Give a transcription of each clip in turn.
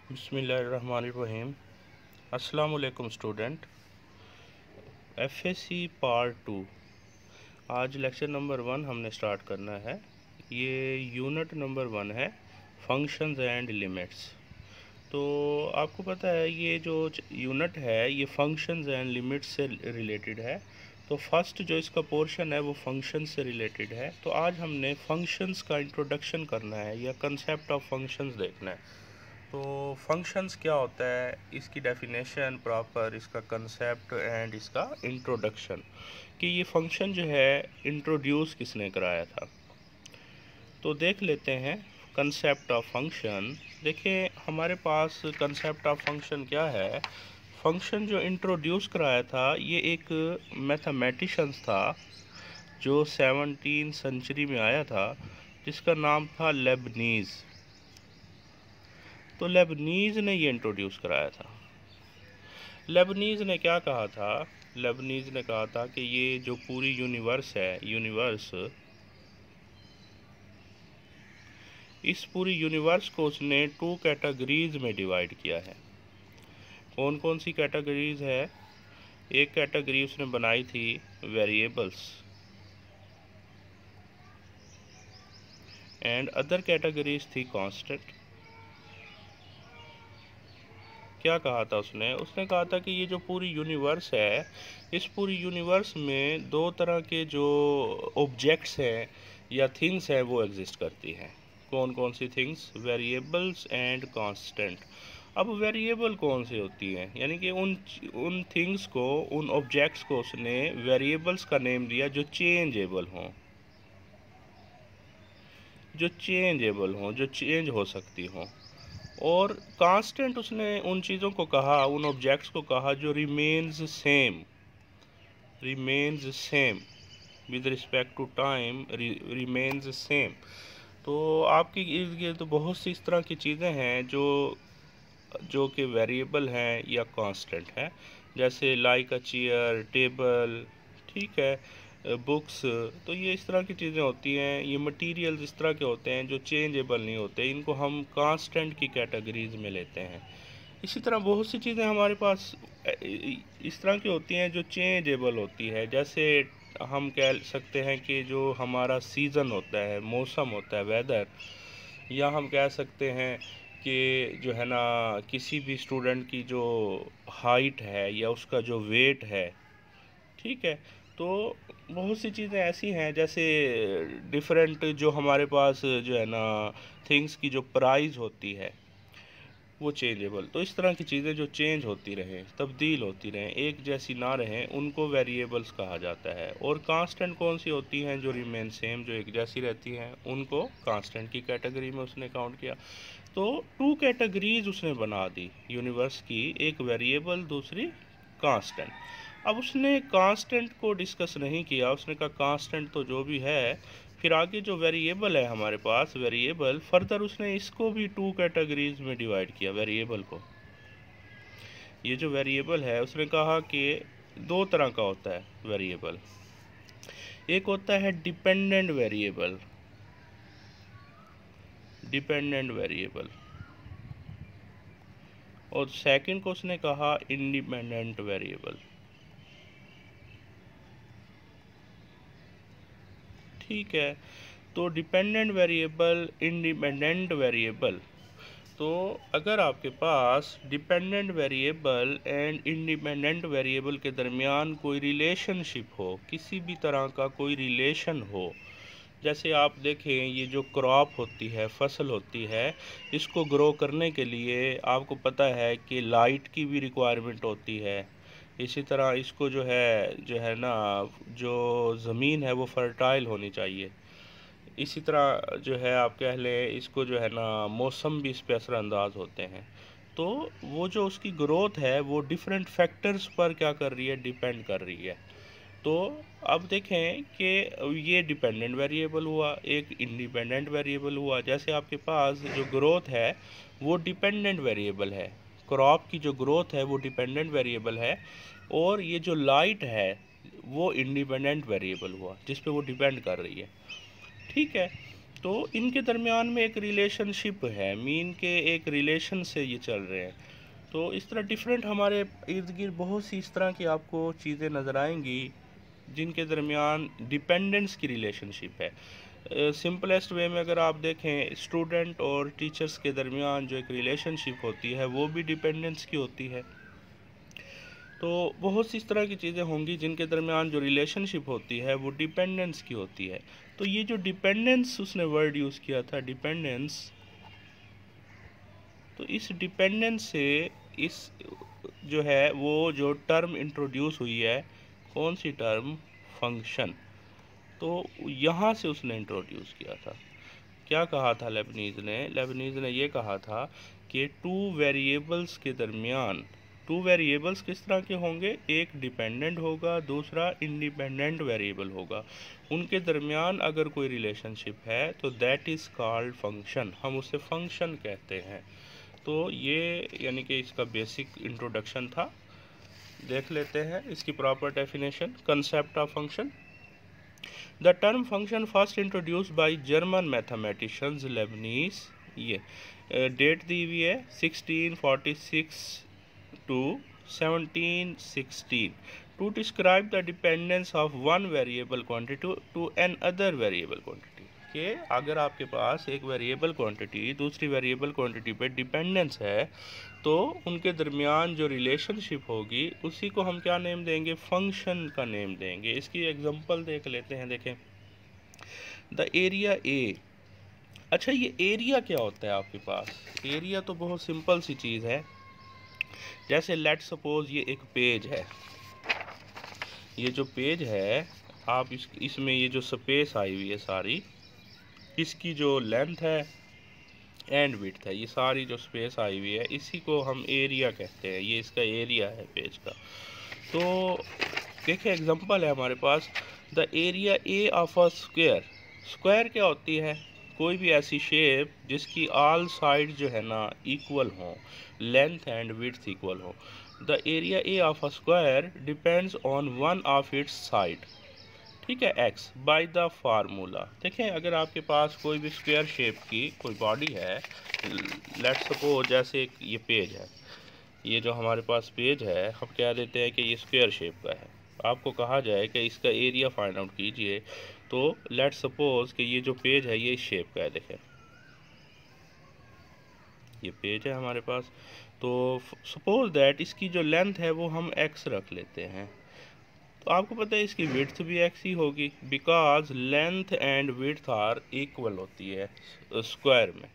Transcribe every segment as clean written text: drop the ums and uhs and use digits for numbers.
बिस्मिल्लाहिर्रहमानिर्रहीम। अस्सलाम वालेकुम स्टूडेंट। एफएससी पार्ट 2 आज लेक्चर नंबर 1 हमने स्टार्ट करना है। ये यूनिट नंबर 1 है, फंक्शंस एंड लिमिट्स। तो आपको पता है ये जो यूनिट है ये फंक्शंस एंड लिमिट्स से रिलेटेड है। तो फर्स्ट जो इसका पोर्शन है वो फंक्शंस से रिलेटेड है। तो आज हमने फंक्शंस का इंट्रोडक्शन करना है या कंसेप्ट ऑफ फंक्शंस देखना है। तो फंक्शंस क्या होता है, इसकी डेफिनेशन प्रॉपर, इसका कंसेप्ट एंड इसका इंट्रोडक्शन कि ये फंक्शन जो है इंट्रोड्यूस किसने कराया था। तो देख लेते हैं कंसेप्ट ऑफ फंक्शन। देखिए हमारे पास कंसेप्ट ऑफ फंक्शन क्या है। फंक्शन जो इंट्रोड्यूस कराया था ये एक मैथमेटिशियंस था जो 17वीं सेंचुरी में आया था, जिसका नाम था लेबनीज़। तो लेबनीज़ ने ये इंट्रोड्यूस कराया था। लेबनीज़ ने क्या कहा था? लेबनीज़ ने कहा था कि ये जो पूरी यूनिवर्स है, इस पूरी यूनिवर्स को उसने 2 कैटेगरीज में डिवाइड किया है। कौन कौन सी कैटेगरीज है? एक कैटेगरी उसने बनाई थी वेरिएबल्स एंड अदर कैटेगरीज थी कांस्टेंट। क्या कहा था उसने? उसने कहा था कि ये जो पूरी यूनिवर्स है, इस पूरी यूनिवर्स में 2 तरह के जो ऑब्जेक्ट्स हैं या थिंग्स हैं वो एग्जिस्ट करती हैं। कौन कौन see things? Variables and constant. अब वेरिएबल कौन सी होती हैं? यानी कि उन थिंग्स को, उन ऑब्जेक्ट्स को उसने वेरिएबल्स का नेम दिया जो चेंजेबल हों, जो चेंज हो सकती हों। और कांस्टेंट उसने उन चीज़ों को कहा, उन ऑब्जेक्ट्स को कहा जो remains same with respect to time, remains same. तो आपकी इर्द गिर्द तो बहुत सी इस तरह की चीज़ें हैं जो कि वेरिएबल हैं या कांस्टेंट हैं, जैसे लाइक अ चेयर, टेबल, ठीक है, बुक्स। तो ये इस तरह की चीज़ें होती हैं, ये मटेरियल्स इस तरह के होते हैं जो चेंजेबल नहीं होते, इनको हम कांस्टेंट की कैटेगरीज में लेते हैं। इसी तरह बहुत सी चीज़ें हमारे पास इस तरह की होती हैं जो चेंजेबल होती है। जैसे हम कह सकते हैं कि जो हमारा सीज़न होता है, मौसम होता है, वेदर, या हम कह सकते हैं कि जो है ना किसी भी स्टूडेंट की जो हाइट है या उसका जो वेट है, ठीक है। तो बहुत सी चीज़ें ऐसी हैं, जैसे डिफरेंट जो हमारे पास जो है ना थिंग्स की जो प्राइस होती है वो चेंजेबल। तो इस तरह की चीज़ें जो चेंज होती रहें, तब्दील होती रहें, एक जैसी ना रहें, उनको वेरिएबल्स कहा जाता है। और कांस्टेंट कौन सी होती हैं? जो रिमेन सेम, जो एक जैसी रहती हैं, उनको कांस्टेंट की कैटेगरी में उसने काउंट किया। तो 2 कैटेगरीज उसने बना दी यूनिवर्स की, एक वेरिएबल, दूसरी कांस्टेंट। अब उसने कांस्टेंट को डिस्कस नहीं किया, उसने कहा कांस्टेंट तो जो भी है, फिर आगे जो वेरिएबल है हमारे पास, वेरिएबल फर्दर उसने इसको भी 2 कैटेगरीज में डिवाइड किया। वेरिएबल को, ये जो वेरिएबल है, उसने कहा कि 2 तरह का होता है वेरिएबल। एक होता है डिपेंडेंट वेरिएबल, और सेकंड को उसने कहा इंडिपेंडेंट वेरिएबल। ठीक है। तो डिपेंडेंट वेरिएबल, इंडिपेंडेंट वेरिएबल। तो अगर आपके पास dependent variable and independent variable के दरमियान कोई रिलेशनशिप हो, किसी भी तरह का कोई रिलेशन हो, जैसे आप देखें ये जो क्रॉप होती है, फसल होती है, इसको ग्रो करने के लिए आपको पता है कि लाइट की भी रिक्वायरमेंट होती है। इसी तरह इसको जो है ना, जो ज़मीन है वो फर्टाइल होनी चाहिए। इसी तरह जो है आप कह लें इसको जो है ना, मौसम भी इस पे असरअंदाज होते हैं। तो वो जो उसकी ग्रोथ है वो डिफरेंट फैक्टर्स पर क्या कर रही है? डिपेंड कर रही है। तो अब देखें कि ये डिपेंडेंट वेरिएबल हुआ, एक इंडिपेंडेंट वेरिएबल हुआ। जैसे आपके पास जो ग्रोथ है वो डिपेंडेंट वेरिएबल है, क्रॉप की जो ग्रोथ है वो डिपेंडेंट वेरिएबल है, और ये जो लाइट है वो इंडिपेंडेंट वेरिएबल हुआ जिस पे वो डिपेंड कर रही है। ठीक है। तो इनके दरमियान में एक रिलेशनशिप है, मीन के एक रिलेशन से ये चल रहे हैं। तो इस तरह डिफरेंट हमारे इर्द गिर्द बहुत सी इस तरह की आपको चीज़ें नज़र आएंगी जिनके दरमियान डिपेंडेंस की रिलेशनशिप है। सिंपलेस्ट वे में अगर आप देखें, स्टूडेंट और टीचर्स के दरमियान जो एक रिलेशनशिप होती है वो भी डिपेंडेंस की होती है। तो बहुत सी इस तरह की चीज़ें होंगी जिनके दरमियान जो रिलेशनशिप होती है वो डिपेंडेंस की होती है। तो ये जो डिपेंडेंस उसने वर्ड यूज़ किया था, डिपेंडेंस, तो इस डिपेंडेंस से इस जो है वो जो टर्म इंट्रोड्यूस हुई है, कौन सी टर्म, फंक्शन, तो यहाँ से उसने इंट्रोड्यूस किया था। क्या कहा था लेबनीज़ ने ये कहा था कि टू वेरिएबल्स के दरमियान, टू वेरिएबल्स किस तरह के होंगे, एक डिपेंडेंट होगा, दूसरा इंडिपेंडेंट वेरिएबल होगा, उनके दरमियान अगर कोई रिलेशनशिप है तो दैट इज़ कॉल्ड फंक्शन, हम उसे फंक्शन कहते हैं। तो ये यानी कि इसका बेसिक इंट्रोडक्शन था। देख लेते हैं इसकी proper definition, concept of function. The term function first introduced by German mathematicians Leibniz, ये डेट दी हुई है 1646 to 1716, to describe the dependence of one variable quantity to another variable quantity, कि अगर आपके पास एक वेरिएबल क्वांटिटी दूसरी वेरिएबल क्वांटिटी पे डिपेंडेंस है तो उनके दरमियान जो रिलेशनशिप होगी उसी को हम क्या नेम देंगे, फंक्शन का नेम देंगे। इसकी एग्जांपल देख लेते हैं। देखें, द एरिया ए। अच्छा, ये एरिया क्या होता है आपके पास? एरिया तो बहुत सिंपल सी चीज़ है। जैसे लेट सपोज ये एक पेज है, ये जो पेज है आप इसमें ये जो स्पेस आई हुई है सारी, इसकी जो लेंथ है एंड विड्थ है, ये सारी जो स्पेस आई हुई है इसी को हम एरिया कहते हैं। ये इसका एरिया है पेज का। तो देखिए एग्जांपल है हमारे पास, the area A of a square. Square क्या होती है? कोई भी ऐसी शेप जिसकी ऑल साइड जो है ना इक्वल हो, लेंथ एंड विड्थ इक्वल हो। The area A of a square depends on one of its side, ठीक है, एक्स, बाय द फार्मूला। देखें, अगर आपके पास कोई भी स्क्वायर शेप की कोई बॉडी है, लेट्स सपोज जैसे ये पेज है, ये जो हमारे पास पेज है हम कह देते हैं कि ये स्क्वायर शेप का है। आपको कहा जाए कि इसका एरिया फाइंड आउट कीजिए, तो लेट्स सपोज कि ये जो पेज है ये इस शेप का है। देखें, ये पेज है हमारे पास, तो सपोज दैट इसकी जो लेंथ है वो हम एक्स रख लेते हैं। तो आपको पता है इसकी विड्थ भी एक्स ही होगी, because length and width are equal होती है स्क्वायर में।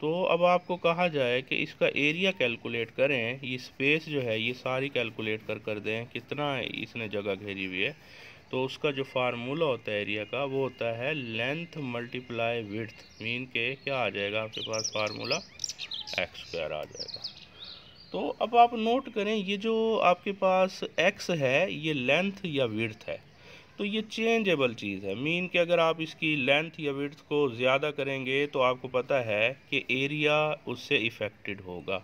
तो अब आपको कहा जाए कि इसका एरिया कैलकुलेट करें, ये स्पेस जो है ये सारी कैलकुलेट कर दें कितना इसने जगह घेरी हुई है, तो उसका जो फार्मूला होता है एरिया का वो होता है लेंथ मल्टीप्लाई विड्थ, मीन के क्या आ जाएगा आपके पास फार्मूला, एक्स स्क्वायर आ जाएगा। तो अब आप नोट करें, ये जो आपके पास x है ये लेंथ या विड्थ है, तो ये चेंजेबल चीज़ है। मीन कि अगर आप इसकी लेंथ या विड्थ को ज़्यादा करेंगे तो आपको पता है कि एरिया उससे इफ़ेक्टेड होगा।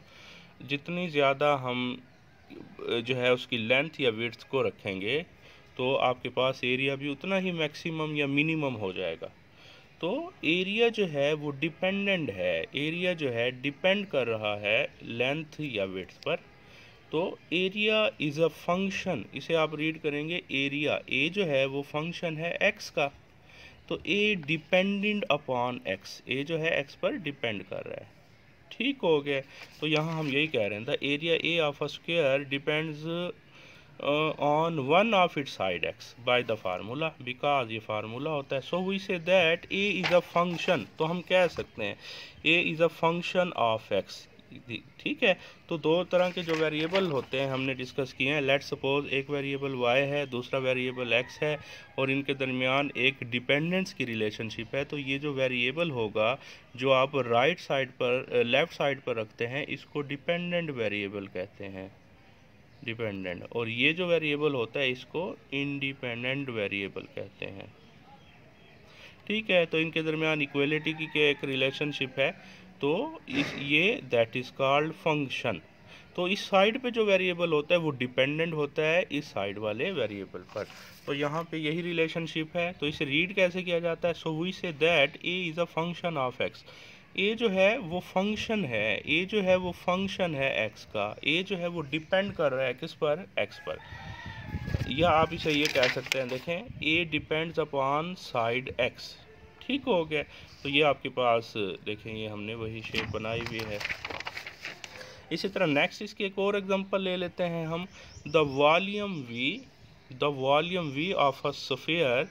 जितनी ज़्यादा हम जो है उसकी लेंथ या विड्थ को रखेंगे तो आपके पास एरिया भी उतना ही मैक्सिमम या मिनिमम हो जाएगा। तो एरिया जो है वो डिपेंडेंट है, एरिया जो है डिपेंड कर रहा है लेंथ या विड्थ पर। तो एरिया इज़ अ फंक्शन, इसे आप रीड करेंगे एरिया, ए जो है वो फंक्शन है एक्स का, तो ए डिपेंडेंट अपॉन एक्स, ए जो है एक्स पर डिपेंड कर रहा है। ठीक हो गया? तो यहाँ हम यही कह रहे हैं, the area A of a square depends on one of its side x by the formula, because ये फार्मूला होता है। So we say that A is a function, तो हम कह सकते हैं A is a function of x. ठीक है, तो दो तरह के जो वेरिएबल होते हैं हमने डिस्कस किए हैं। लेट सपोज एक वेरिएबल y है, दूसरा वेरिएबल x है, और इनके दरमियान एक डिपेंडेंस की रिलेशनशिप है। तो ये जो वेरिएबल होगा जो आप राइट साइड पर लेफ़्ट साइड पर रखते हैं इसको डिपेंडेंट वेरिएबल कहते हैं, डिपेंडेंट। और ये जो वेरिएबल होता है इसको इंडिपेंडेंट वेरिएबल कहते हैं। ठीक है, तो इनके दरमियान इक्वलिटी की एक रिलेशनशिप है, तो ये दैट इज़ कॉल्ड फंक्शन। तो इस साइड पे जो वेरिएबल होता है वो डिपेंडेंट होता है इस साइड वाले वेरिएबल पर। तो यहाँ पे यही रिलेशनशिप है। तो इसे रीड कैसे किया जाता है? So we say that A is a function of x. A जो है वो फंक्शन है, ए जो है वो फंक्शन है एक्स का। ए जो है वो डिपेंड कर रहा है किस पर? एक्स पर। या आप इसे ये कह सकते हैं, देखें, ए डिपेंड्स अपॉन साइड एक्स। ठीक हो गया। तो ये आपके पास देखें, ये हमने वही शेप बनाई हुई है। इसी तरह नेक्स्ट इसकी एक और एग्जांपल ले लेते हैं हम। The volume V of a sphere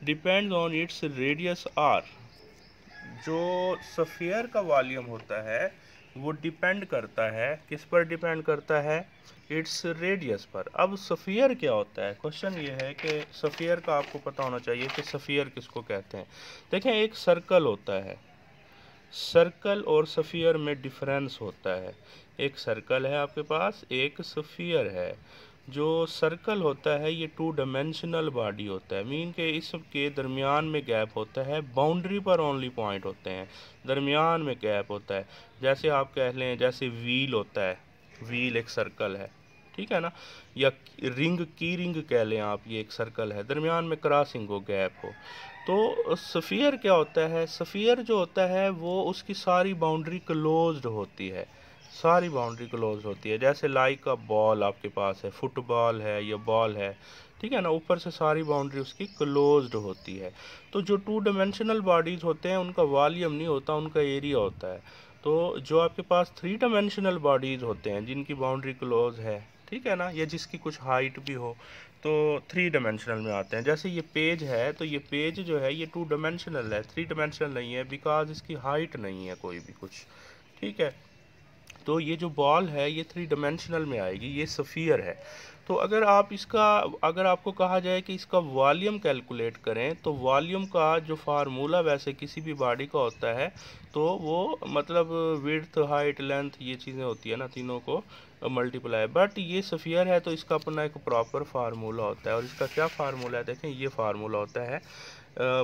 depends on its radius R. जो स्फीयर का वॉल्यूम होता है वो डिपेंड करता है किस पर? डिपेंड करता है इट्स रेडियस पर। अब स्फीयर क्या होता है? क्वेश्चन ये है कि स्फीयर का आपको पता होना चाहिए कि स्फीयर किसको कहते हैं। देखें, एक सर्कल होता है, सर्कल और स्फीयर में डिफरेंस होता है। एक सर्कल है आपके पास, एक स्फीयर है। जो सर्कल होता है ये 2 डायमेंशनल बॉडी होता है, मीन के इसके दरमियान में गैप होता है, बाउंड्री पर ओनली पॉइंट होते हैं, दरमियान में गैप होता है। जैसे आप कह लें, जैसे व्हील होता है, व्हील एक सर्कल है, ठीक है ना, या रिंग की रिंग कह लें आप, ये एक सर्कल है, दरमियान में क्रॉसिंग हो, गैप हो। तो स्फीयर क्या होता है? स्फीयर जो होता है वो उसकी सारी बाउंड्री क्लोज्ड होती है, सारी बाउंड्री क्लोज होती है। जैसे लाइक अ बॉल आपके पास है, फुटबॉल है या बॉल है, ठीक है ना, ऊपर से सारी बाउंड्री उसकी क्लोज्ड होती है। तो जो 2 डायमेंशनल बॉडीज़ होते हैं उनका वॉल्यूम नहीं होता, उनका एरिया होता है। तो जो आपके पास 3 डायमेंशनल बॉडीज़ होते हैं जिनकी बाउंड्री क्लोज है, ठीक है ना, या जिसकी कुछ हाइट भी हो, तो 3 डायमेंशनल में आते हैं। जैसे ये पेज है, तो ये पेज जो है ये 2 डायमेंशनल है, 3 डायमेंशनल नहीं है, बिकॉज इसकी हाइट नहीं है कोई भी कुछ, ठीक है। तो ये जो बॉल है ये 3 डायमेंशनल में आएगी, ये स्फीयर है। तो अगर आपको कहा जाए कि इसका वॉल्यूम कैलकुलेट करें, तो वॉल्यूम का जो फार्मूला वैसे किसी भी बॉडी का होता है, तो वो मतलब विड्थ, हाइट, लेंथ, ये चीज़ें होती है ना, तीनों को मल्टीप्लाई। बट ये स्फीयर है तो इसका अपना एक प्रॉपर फार्मूला होता है। और इसका क्या फार्मूला है? देखें, ये फार्मूला होता है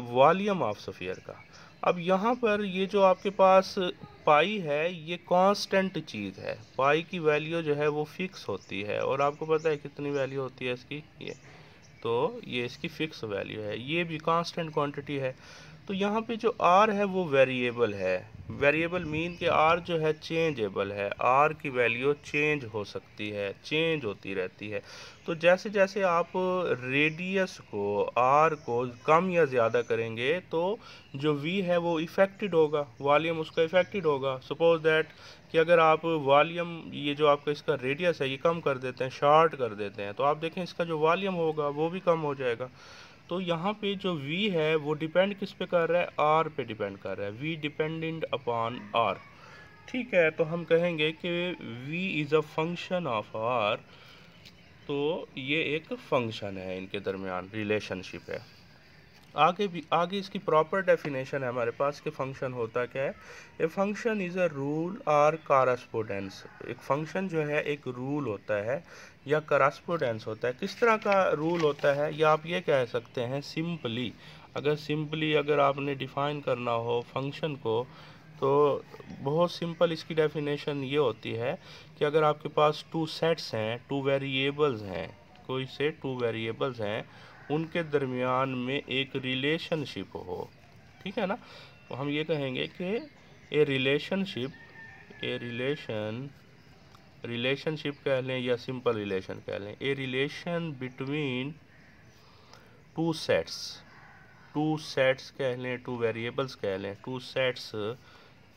वॉल्यूम ऑफ स्फीयर का। अब यहाँ पर ये जो आपके पास पाई है ये कांस्टेंट चीज़ है, पाई की वैल्यू जो है वो फिक्स होती है। और आपको पता है कितनी वैल्यू होती है इसकी? ये तो ये इसकी फिक्स वैल्यू है, ये भी कांस्टेंट क्वांटिटी है। तो यहाँ पे जो आर है वो वेरिएबल है। वेरिएबल मीन कि आर जो है चेंजेबल है, आर की वैल्यू चेंज हो सकती है, चेंज होती रहती है। तो जैसे जैसे आप रेडियस को, आर को कम या ज़्यादा करेंगे तो जो वी है वो इफ़ेक्टेड होगा, वॉल्यूम उसका इफ़ेक्टेड होगा। सपोज दैट कि अगर आप वॉल्यूम, ये जो आपका इसका रेडियस है ये कम कर देते हैं, शॉर्ट कर देते हैं, तो आप देखें इसका जो वॉल्यूम होगा वो भी कम हो जाएगा। तो यहाँ पे जो v है वो डिपेंड किस पे कर रहा है? r पे डिपेंड कर रहा है, v डिपेंडेंट अपॉन r, ठीक है। तो हम कहेंगे कि v is a function of r। तो ये एक फंक्शन है, इनके दरमियान रिलेशनशिप है। आगे इसकी प्रॉपर डेफिनेशन है हमारे पास कि फंक्शन होता क्या है। A function is a rule और कॉरस्पोंडेंस। एक फंक्शन जो है एक रूल होता है या कॉरस्पोंडेंस होता है। किस तरह का रूल होता है, या आप ये कह सकते हैं सिंपली, अगर आपने डिफ़ाइन करना हो फंक्शन को, तो बहुत सिंपल इसकी डेफिनेशन ये होती है कि अगर आपके पास 2 सेट्स हैं, 2 वेरिएबल्स हैं, कोई से 2 वेरिएबल्स हैं, उनके दरमियान में एक रिलेशनशिप हो, ठीक है ना, तो हम ये कहेंगे कि ए रिलेशनशिप कह लें या सिंपल रिलेशन कह लें, ए रिलेशन बिटवीन 2 सेट्स कह लें, 2 वेरिएबल्स कह लें, 2 sets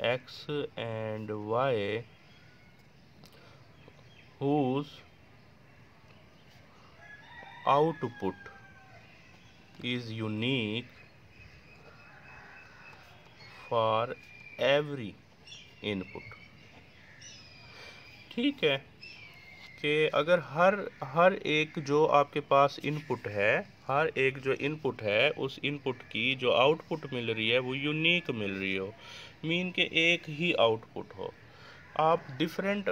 x and y whose output is unique for every input। ठीक है, कि अगर हर एक जो आपके पास इनपुट है, हर एक जो इनपुट है उस इनपुट की जो आउटपुट मिल रही है वो यूनिक मिल रही हो, मीन के एक ही आउटपुट हो। आप डिफरेंट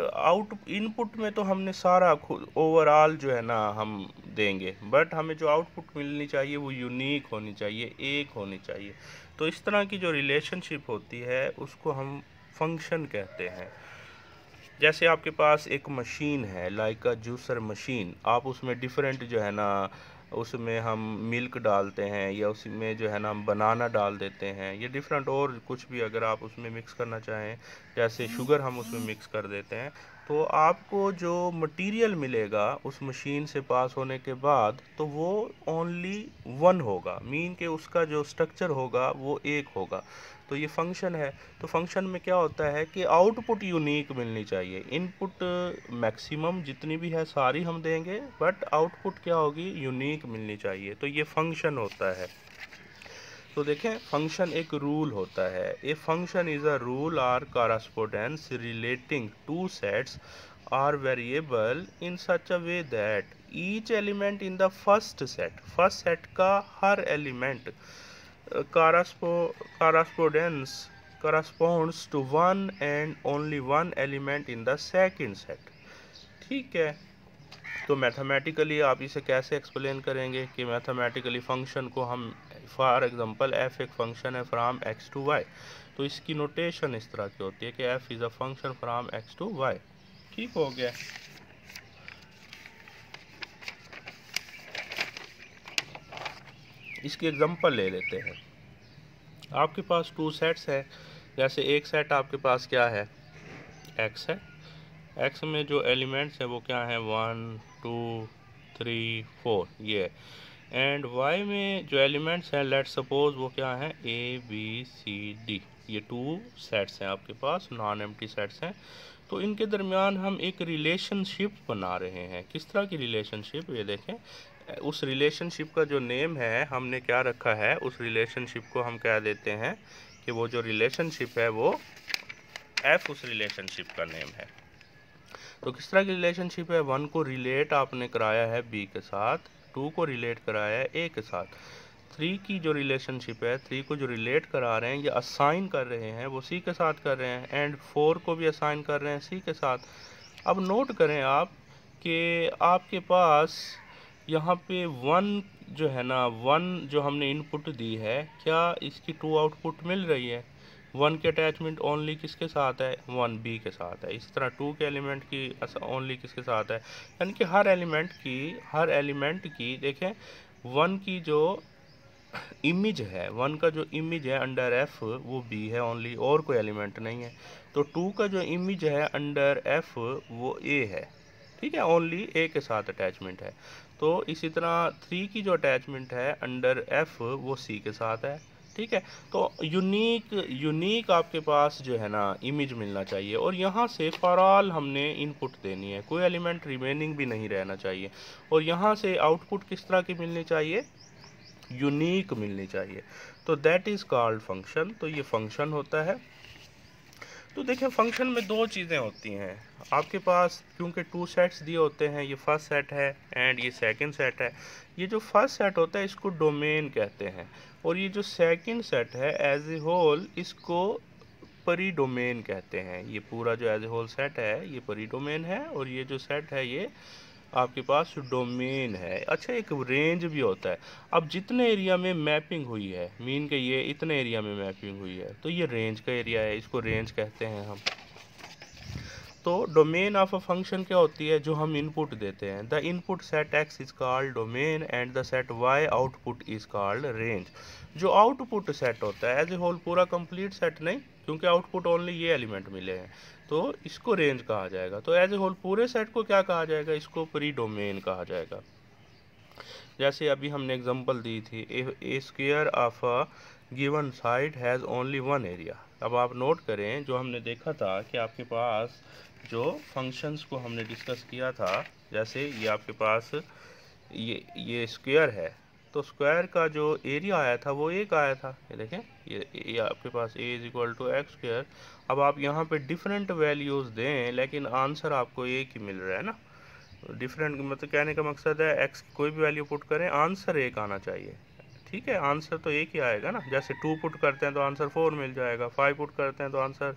इनपुट में तो हमने सारा ओवरऑल जो है ना हम देंगे, बट हमें जो आउटपुट मिलनी चाहिए वो यूनिक होनी चाहिए, एक होनी चाहिए। तो इस तरह की जो रिलेशनशिप होती है उसको हम फंक्शन कहते हैं। जैसे आपके पास एक मशीन है लाइक अ जूसर मशीन, आप उसमें डिफरेंट जो है ना, उसमें हम मिल्क डालते हैं या उसमें जो है ना हम बनाना डाल देते हैं, ये डिफरेंट और कुछ भी अगर आप उसमें मिक्स करना चाहें, जैसे शुगर हम उसमें मिक्स कर देते हैं, तो आपको जो मटेरियल मिलेगा उस मशीन से पास होने के बाद, तो वो ओनली वन होगा, मीन के उसका जो स्ट्रक्चर होगा वो एक होगा। तो ये फंक्शन है। तो फंक्शन में क्या होता है कि आउटपुट यूनिक मिलनी चाहिए। इनपुट मैक्सिमम जितनी भी है सारी हम देंगे, बट आउटपुट क्या होगी, यूनिक मिलनी चाहिए। तो ये फंक्शन होता है। तो देखें, फंक्शन एक रूल होता है। A function is a rule or correspondence relating two sets or variable in such a way that each element in the first set का हर element corresponds to one and only one element in the second set। ठीक है। तो mathematically आप इसे कैसे explain करेंगे कि मैथमेटिकली फंक्शन को हम, फॉर एग्जांपल f एक फंक्शन है फ्राम x टू y, तो इसकी नोटेशन इस तरह की होती है कि f is a function from x to y। ठीक हो गया। इसकी एग्जांपल ले लेते हैं। आपके पास टू सेट्स है। जैसे एक सेट आपके पास क्या है, x है। x में जो एलिमेंट्स हैं वो क्या है, 1 2 3 4 ये। एंड y में जो एलिमेंट्स हैं, लेट्स सपोज वो क्या है, a b c d। ये टू सेट्स हैं आपके पास, नॉन एम्प्टी सेट्स हैं। तो इनके दरमियान हम एक रिलेशनशिप बना रहे हैं। किस तरह की रिलेशनशिप, ये देखें। उस रिलेशनशिप का जो नेम है हमने क्या रखा है, उस रिलेशनशिप को हम कह देते हैं कि वो जो रिलेशनशिप है वो f उस रिलेशनशिप का नेम है। तो किस तरह की रिलेशनशिप है, 1 को रिलेट आपने कराया है b के साथ, 2 को रिलेट कराया है a के साथ, 3 की जो रिलेशनशिप है, 3 को जो रिलेट करा रहे हैं, ये असाइन कर रहे हैं वो c के साथ कर रहे हैं, एंड 4 को भी असाइन कर रहे हैं c के साथ। अब नोट करें आप कि आपके पास यहाँ पे 1 जो है ना, 1 जो हमने इनपुट दी है, क्या इसकी 2 आउटपुट मिल रही है। 1 की अटैचमेंट ओनली किसके साथ है, 1b के साथ है। इस तरह 2 के एलिमेंट की ओनली किसके साथ है, यानी कि हर एलिमेंट की देखें, 1 की जो इमेज है, 1 का जो इमेज है अंडर f वो b है ओनली, और कोई एलिमेंट नहीं है। तो 2 का जो इमेज है अंडर f वो a है। ठीक है, ओनली a के साथ अटैचमेंट है। तो इसी तरह 3 की जो अटैचमेंट है अंडर f वो c के साथ है। ठीक है। तो यूनिक आपके पास जो है ना इमेज मिलना चाहिए, और यहाँ से फॉर ऑल हमने इनपुट देनी है, कोई एलिमेंट रिमेनिंग भी नहीं रहना चाहिए। और यहाँ से आउटपुट किस तरह की मिलनी चाहिए, यूनिक मिलनी चाहिए। तो दैट इज़ कॉल्ड फंक्शन। तो ये फंक्शन होता है। तो देखिए, फंक्शन में दो चीज़ें होती हैं आपके पास, क्योंकि टू सेट्स दिए होते हैं, ये फर्स्ट सेट है एंड ये सेकंड सेट है। ये जो फर्स्ट सेट होता है इसको डोमेन कहते हैं, और ये जो सेकंड सेट है एज ए होल इसको परी डोमेन कहते हैं। ये पूरा जो एज ए होल सेट है ये परी डोमेन है, और ये जो सेट है ये आपके पास डोमेन है। अच्छा, एक रेंज भी होता है। अब जितने एरिया में मैपिंग हुई है, मीन के ये इतने एरिया में मैपिंग हुई है, तो ये रेंज का एरिया है, इसको रेंज कहते हैं हम। तो डोमेन ऑफ अ फंक्शन क्या होती है, जो हम इनपुट देते हैं। The input set x is called domain and the set y output is called range. जो आउटपुट सेट होता है एज ए होल, पूरा कंप्लीट सेट नहीं, क्योंकि आउटपुट ओनली ये एलिमेंट मिले हैं, तो इसको रेंज कहा जाएगा। तो एज ए होल पूरे सेट को क्या कहा जाएगा, इसको प्री डोमेन कहा जाएगा। जैसे अभी हमने एग्जांपल दी थी, A square of a given side has only one area. अब आप नोट करें, जो हमने देखा था कि आपके पास जो फंक्शंस को हमने डिस्कस किया था, जैसे ये आपके पास ये स्क्वायर है, तो स्क्वायर का जो एरिया आया था वो एक आया था। ये देखें, ये आपके पास a is equal to x square. अब आप यहाँ पे डिफरेंट वैल्यूज़ दें, लेकिन आंसर आपको एक ही मिल रहा है ना। डिफरेंट मतलब कहने का मकसद है x की कोई भी वैल्यू पुट करें, आंसर एक आना चाहिए। ठीक है, आंसर तो एक ही आएगा ना। जैसे 2 पुट करते हैं तो आंसर 4 मिल जाएगा, 5 पुट करते हैं तो आंसर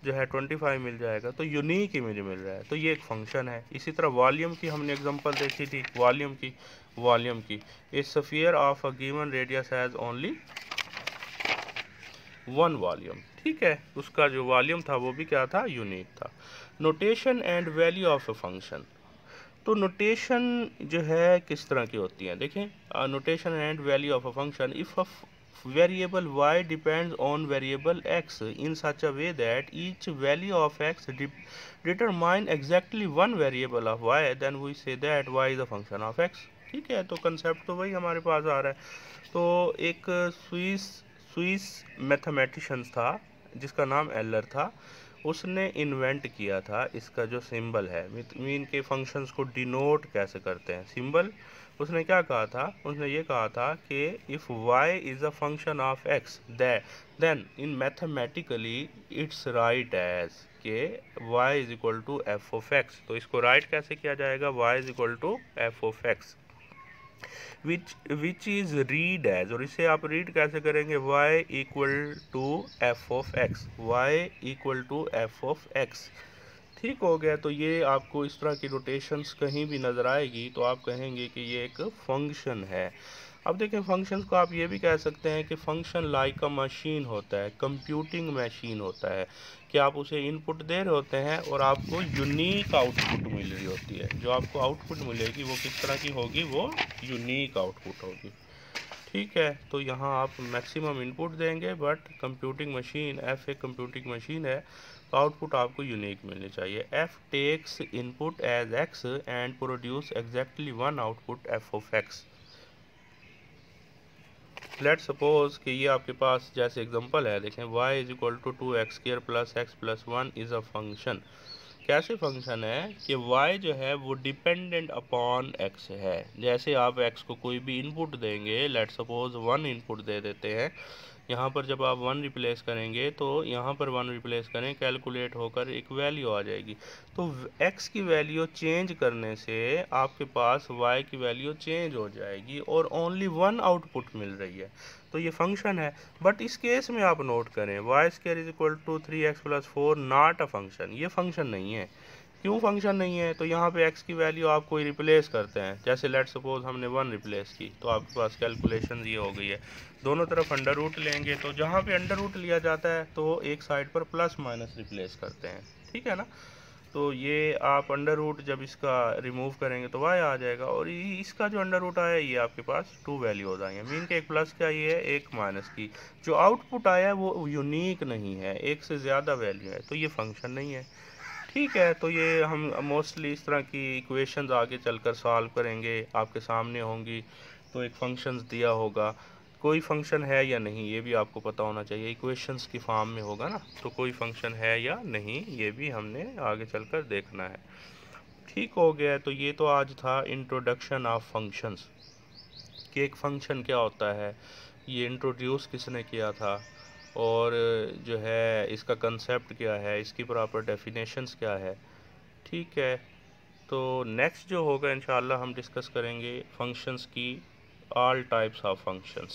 जो है 25 मिल जाएगा। तो यूनिक इमेज मिल रहा है, तो ये एक फंक्शन है। इसी तरह वॉल्यूम की हमने एग्जांपल देखी थी, वॉल्यूम की ए sphere of a given radius has only one volume. ठीक है, उसका जो वॉल्यूम था वो भी क्या था, यूनिक था। Notation and value of a function. तो नोटेशन जो है किस तरह की होती है, देखें, notation and value of a function, if a variable y depends on variable x in such a way that each value of x determine exactly one variable of y, then we say that y is a function of x। ठीक है, तो concept तो वही हमारे पास आ रहा है। तो एक स्विस मैथमेटिशियन था जिसका नाम एलर था, उसने इन्वेंट किया था इसका जो सिंबल है, मीन के फंक्शंस को डिनोट कैसे करते हैं, सिंबल। उसने क्या कहा था, उसने ये कहा था कि if y is a function of x then in mathematically it's write as के y is equal to f of x. तो इसको राइट कैसे किया जाएगा, y is equal to f of x which is read as, और इसे आप read कैसे करेंगे, y equal to f of x, y equal to f of x. ठीक हो गया। तो ये आपको इस तरह की रोटेशंस कहीं भी नज़र आएगी तो आप कहेंगे कि ये एक फंक्शन है। अब देखें, फंक्शंस को आप ये भी कह सकते हैं कि फंक्शन लाइक अ मशीन होता है, कंप्यूटिंग मशीन होता है, कि आप उसे इनपुट दे रहे होते हैं और आपको यूनिक आउटपुट मिल रही होती है। जो आपको आउटपुट मिलेगी वो किस तरह की होगी, वो यूनिक आउटपुट होगी। ठीक है, तो यहाँ आप मैक्सिमम इनपुट देंगे, बट कंप्यूटिंग मशीन एफ एक कंप्यूटिंग मशीन है, तो आउटपुट आपको यूनिक मिलनी चाहिए। F takes input as x and produce exactly one output f of x. Let suppose कि ये आपके पास जैसे एग्जांपल है, देखें, y is equal to 2x² plus x plus 1 is a function. कैसे फंक्शन है कि y जो है वो डिपेंडेंट अपॉन x है। जैसे आप x को कोई भी इनपुट देंगे, लेट सपोज 1 इनपुट दे देते हैं, यहाँ पर जब आप 1 रिप्लेस करेंगे तो यहाँ पर 1 रिप्लेस करें, कैलकुलेट होकर एक वैल्यू आ जाएगी। तो x की वैल्यू चेंज करने से आपके पास y की वैल्यू चेंज हो जाएगी और ओनली वन आउटपुट मिल रही है। तो ये फंक्शन है। बट इस केस में आप नोट करें, y² is equal to 3x plus 4 not a function, ये फंक्शन नहीं है। क्यों फंक्शन नहीं है, तो यहाँ पे x की वैल्यू आप कोई रिप्लेस करते हैं, जैसे लेट सपोज हमने 1 रिप्लेस की, तो आपके पास कैलकुलेशन ये हो गई है। दोनों तरफ अंडर रूट लेंगे, तो जहाँ पे अंडर रूट लिया जाता है तो एक साइड पर प्लस माइनस रिप्लेस करते हैं। ठीक है ना, तो ये आप अंडर रूट जब इसका रिमूव करेंगे तो y आ जाएगा, और इसका जो अंडर रूट आया ये आपके पास 2 वैल्यूज आई हैं, मीन के एक प्लस का ये है, एक माइनस की। जो आउटपुट आया है वो यूनिक नहीं है, एक से ज़्यादा वैल्यू है, तो ये फंक्शन नहीं है। ठीक है, तो ये हम मोस्टली इस तरह की इक्वेशंस आगे चलकर सॉल्व करेंगे, आपके सामने होंगी। तो एक फंक्शंस दिया होगा, कोई फंक्शन है या नहीं ये भी आपको पता होना चाहिए, इक्वेशंस की फॉर्म में होगा ना, तो कोई फंक्शन है या नहीं ये भी हमने आगे चलकर देखना है। ठीक हो गया। तो ये तो आज था इंट्रोडक्शन ऑफ फंक्शंस, कि एक फ़ंक्शन क्या होता है, ये इंट्रोड्यूस किसने किया था, और जो है इसका कंसेप्ट क्या है, इसकी प्रॉपर डेफिनेशंस क्या है। ठीक है, तो नेक्स्ट जो होगा इंशाल्लाह हम डिस्कस करेंगे फंक्शंस की, ऑल टाइप्स ऑफ फंक्शंस।